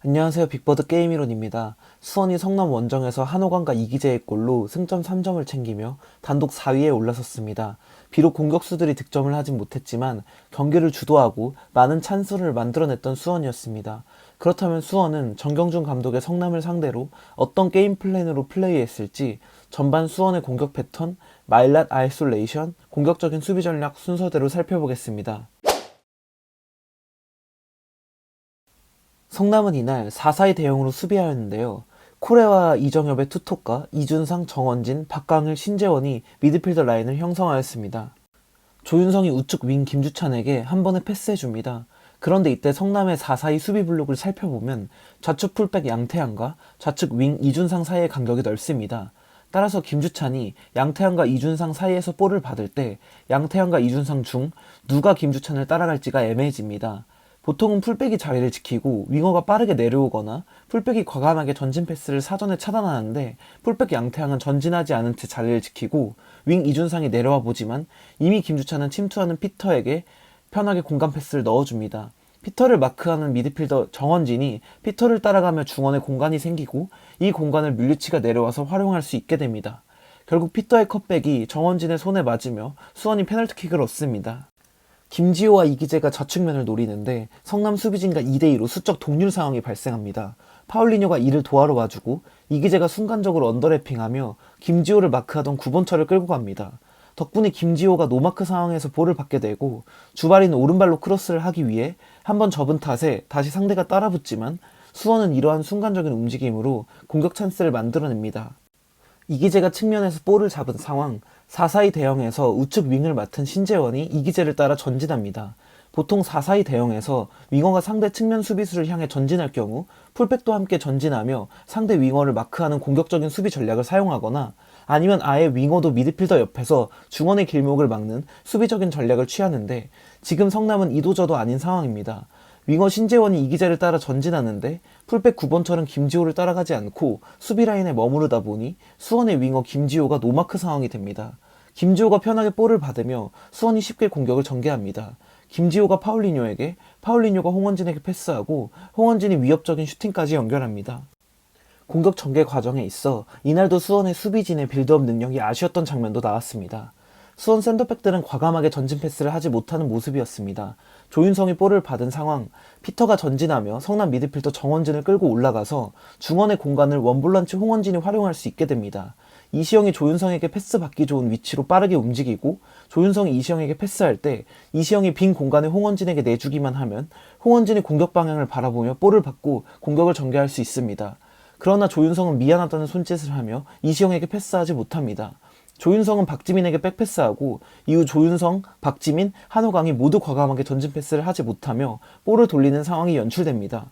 안녕하세요. 빅버드 게임이론입니다. 수원이 성남 원정에서 한호감과 이기재의 골로 승점 3점을 챙기며 단독 4위에 올라섰습니다. 비록 공격수들이 득점을 하진 못했지만 경기를 주도하고 많은 찬스를 만들어냈던 수원이었습니다. 그렇다면 수원은 정경준 감독의 성남을 상대로 어떤 게임 플랜으로 플레이했을지 전반 수원의 공격 패턴, 마일랏 아이솔레이션, 공격적인 수비 전략 순서대로 살펴보겠습니다. 성남은 이날 4-4-2 대형으로 수비하였는데요. 코레와 이정엽의 투톱과 이준상, 정원진, 박광일, 신재원이 미드필더 라인을 형성하였습니다. 조윤성이 우측 윙 김주찬에게 한 번에 패스해줍니다. 그런데 이때 성남의 4-4-2 수비 블록을 살펴보면 좌측 풀백 양태양과 좌측 윙 이준상 사이의 간격이 넓습니다. 따라서 김주찬이 양태양과 이준상 사이에서 볼을 받을 때 양태양과 이준상 중 누가 김주찬을 따라갈지가 애매해집니다. 보통은 풀백이 자리를 지키고 윙어가 빠르게 내려오거나 풀백이 과감하게 전진 패스를 사전에 차단하는데 풀백 양태양은 전진하지 않은 채 자리를 지키고 윙 이준상이 내려와 보지만 이미 김주찬은 침투하는 피터에게 편하게 공간 패스를 넣어줍니다. 피터를 마크하는 미드필더 정원진이 피터를 따라가며 중원에 공간이 생기고 이 공간을 뮬리치가 내려와서 활용할 수 있게 됩니다. 결국 피터의 컷백이 정원진의 손에 맞으며 수원이 페널티킥을 얻습니다. 김지호와 이기재가 좌측면을 노리는데 성남 수비진과 2대2로 수적 동률 상황이 발생합니다. 파울리뇨가 이를 도와러 와주고 이기재가 순간적으로 언더래핑하며 김지호를 마크하던 9번철을 끌고 갑니다. 덕분에 김지호가 노마크 상황에서 볼을 받게 되고 주바리는 오른발로 크로스를 하기 위해 한번 접은 탓에 다시 상대가 따라붙지만 수원은 이러한 순간적인 움직임으로 공격 찬스를 만들어냅니다. 이기재가 측면에서 볼을 잡은 상황, 4-4-2 대형에서 우측 윙을 맡은 신재원이 이기재를 따라 전진합니다. 보통 4-4-2 대형에서 윙어가 상대 측면 수비수를 향해 전진할 경우 풀백도 함께 전진하며 상대 윙어를 마크하는 공격적인 수비 전략을 사용하거나 아니면 아예 윙어도 미드필더 옆에서 중원의 길목을 막는 수비적인 전략을 취하는데 지금 성남은 이도저도 아닌 상황입니다. 윙어 신재원이 이기재를 따라 전진하는데 풀백 9번철은 김지호를 따라가지 않고 수비라인에 머무르다 보니 수원의 윙어 김지호가 노마크 상황이 됩니다. 김지호가 편하게 볼을 받으며 수원이 쉽게 공격을 전개합니다. 김지호가 파울리뇨에게, 파울리뇨가 홍원진에게 패스하고 홍원진이 위협적인 슈팅까지 연결합니다. 공격 전개 과정에 있어 이날도 수원의 수비진의 빌드업 능력이 아쉬웠던 장면도 나왔습니다. 수원 센터백들은 과감하게 전진 패스를 하지 못하는 모습이었습니다. 조윤성이 볼을 받은 상황, 피터가 전진하며 성남 미드필더 정원진을 끌고 올라가서 중원의 공간을 원볼란치 홍원진이 활용할 수 있게 됩니다. 이시영이 조윤성에게 패스 받기 좋은 위치로 빠르게 움직이고 조윤성이 이시영에게 패스할 때 이시영이 빈 공간을 홍원진에게 내주기만 하면 홍원진이 공격 방향을 바라보며 볼을 받고 공격을 전개할 수 있습니다. 그러나 조윤성은 미안하다는 손짓을 하며 이시영에게 패스하지 못합니다. 조윤성은 박지민에게 백패스하고 이후 조윤성, 박지민, 한호강이 모두 과감하게 전진 패스를 하지 못하며 볼을 돌리는 상황이 연출됩니다.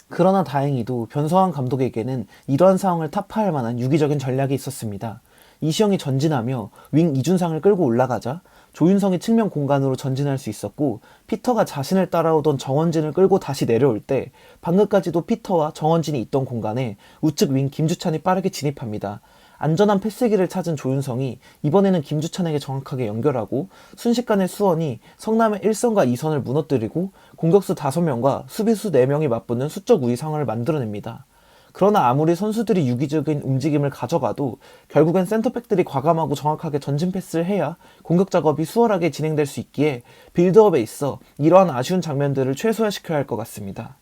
그러나 다행히도 변성환 감독에게는 이러한 상황을 타파할 만한 유기적인 전략이 있었습니다. 이시영이 전진하며 윙 이준상을 끌고 올라가자 조윤성이 측면 공간으로 전진할 수 있었고 피터가 자신을 따라오던 정원진을 끌고 다시 내려올 때 방금까지도 피터와 정원진이 있던 공간에 우측 윙 김주찬이 빠르게 진입합니다. 안전한 패스기를 찾은 조윤성이 이번에는 김주찬에게 정확하게 연결하고 순식간에 수원이 성남의 1선과 2선을 무너뜨리고 공격수 5명과 수비수 4명이 맞붙는 수적 우위 상황을 만들어냅니다. 그러나 아무리 선수들이 유기적인 움직임을 가져가도 결국엔 센터백들이 과감하고 정확하게 전진 패스를 해야 공격 작업이 수월하게 진행될 수 있기에 빌드업에 있어 이러한 아쉬운 장면들을 최소화시켜야 할 것 같습니다.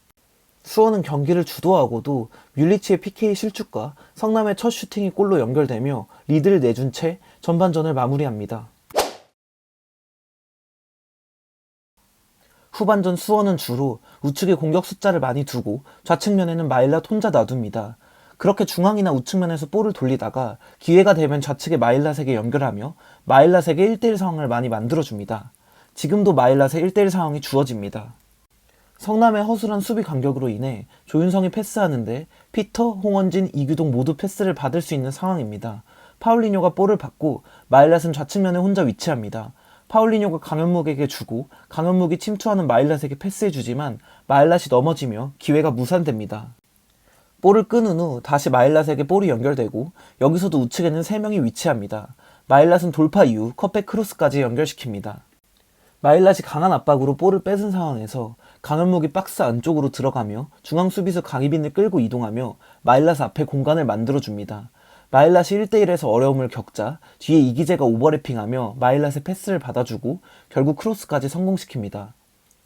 수원은 경기를 주도하고도 뮬리치의 PK 실축과 성남의 첫 슈팅이 골로 연결되며 리드를 내준 채 전반전을 마무리합니다. 후반전 수원은 주로 우측에 공격 숫자를 많이 두고 좌측면에는 마일랏 혼자 놔둡니다. 그렇게 중앙이나 우측면에서 볼을 돌리다가 기회가 되면 좌측에 마일랏에게 연결하며 마일랏에게 1대1 상황을 많이 만들어줍니다. 지금도 마일랏의 1대1 상황이 주어집니다. 성남의 허술한 수비 간격으로 인해 조윤성이 패스하는데 피터, 홍원진, 이규동 모두 패스를 받을 수 있는 상황입니다. 파울리뇨가 볼을 받고 마일랏은 좌측면에 혼자 위치합니다. 파울리뇨가 강현묵에게 주고 강현묵이 침투하는 마일랏에게 패스해주지만 마일랏이 넘어지며 기회가 무산됩니다. 볼을 끊은 후 다시 마일랏에게 볼이 연결되고 여기서도 우측에는 3명이 위치합니다. 마일랏은 돌파 이후 컷백 크로스까지 연결시킵니다. 마일랏이 강한 압박으로 볼을 뺏은 상황에서 강현묵이 박스 안쪽으로 들어가며 중앙 수비수 강희빈을 끌고 이동하며 마일랏 앞에 공간을 만들어줍니다. 마일랏이 1대1에서 어려움을 겪자 뒤에 이기재가 오버래핑하며 마일랏의 패스를 받아주고 결국 크로스까지 성공시킵니다.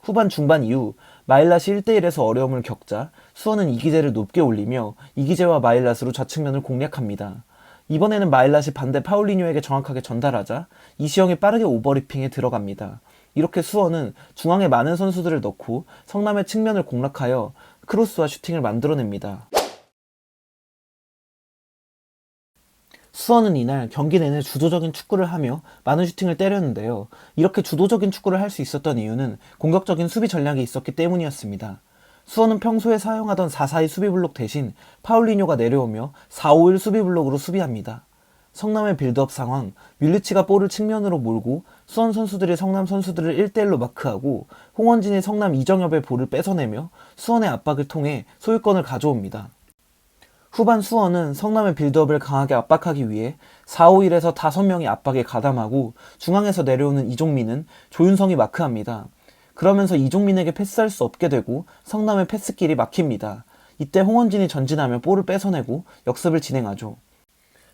후반 중반 이후 마일랏이 1대1에서 어려움을 겪자 수원은 이기재를 높게 올리며 이기재와 마일랏으로 좌측면을 공략합니다. 이번에는 마일랏이 반대 파울리뉴에게 정확하게 전달하자 이시영이 빠르게 오버래핑에 들어갑니다. 이렇게 수원은 중앙에 많은 선수들을 넣고 성남의 측면을 공략하여 크로스와 슈팅을 만들어냅니다. 수원은 이날 경기 내내 주도적인 축구를 하며 많은 슈팅을 때렸는데요. 이렇게 주도적인 축구를 할 수 있었던 이유는 공격적인 수비 전략이 있었기 때문이었습니다. 수원은 평소에 사용하던 4-4-2 수비블록 대신 파울리뇨가 내려오며 4-5-1 수비블록으로 수비합니다. 성남의 빌드업 상황, 윌리치가 볼을 측면으로 몰고 수원 선수들이 성남 선수들을 1대1로 마크하고 홍원진이 성남 이정엽의 볼을 뺏어내며 수원의 압박을 통해 소유권을 가져옵니다. 후반 수원은 성남의 빌드업을 강하게 압박하기 위해 4-5-1에서 5명이 압박에 가담하고 중앙에서 내려오는 이종민은 조윤성이 마크합니다. 그러면서 이종민에게 패스할 수 없게 되고 성남의 패스길이 막힙니다. 이때 홍원진이 전진하며 볼을 뺏어내고 역습을 진행하죠.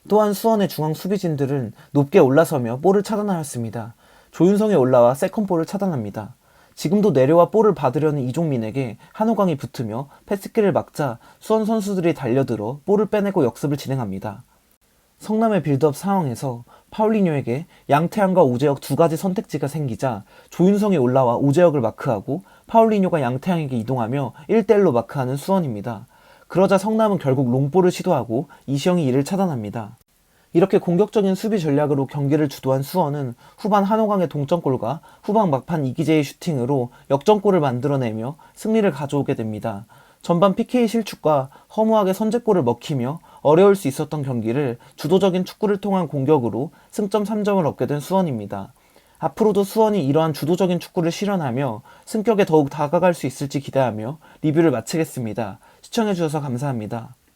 또한 수원의 중앙 수비진들은 높게 올라서며 볼을 차단하였습니다. 조윤성이 올라와 세컨볼을 차단합니다. 지금도 내려와 볼을 받으려는 이종민에게 한호강이 붙으며 패스길을 막자 수원 선수들이 달려들어 볼을 빼내고 역습을 진행합니다. 성남의 빌드업 상황에서 파울리뇨에게 양태양과 오재혁 두 가지 선택지가 생기자 조윤성이 올라와 오재혁을 마크하고 파울리뇨가 양태양에게 이동하며 1대1로 마크하는 수원입니다. 그러자 성남은 결국 롱볼을 시도하고 이시영이 이를 차단합니다. 이렇게 공격적인 수비 전략으로 경기를 주도한 수원은 후반 한호강의 동점골과 후반 막판 이기재의 슈팅으로 역전골을 만들어내며 승리를 가져오게 됩니다. 전반 PK 실축과 허무하게 선제골을 먹히며 어려울 수 있었던 경기를 주도적인 축구를 통한 공격으로 승점 3점을 얻게 된 수원입니다. 앞으로도 수원이 이러한 주도적인 축구를 실현하며 승격에 더욱 다가갈 수 있을지 기대하며 리뷰를 마치겠습니다. 시청해주셔서 감사합니다.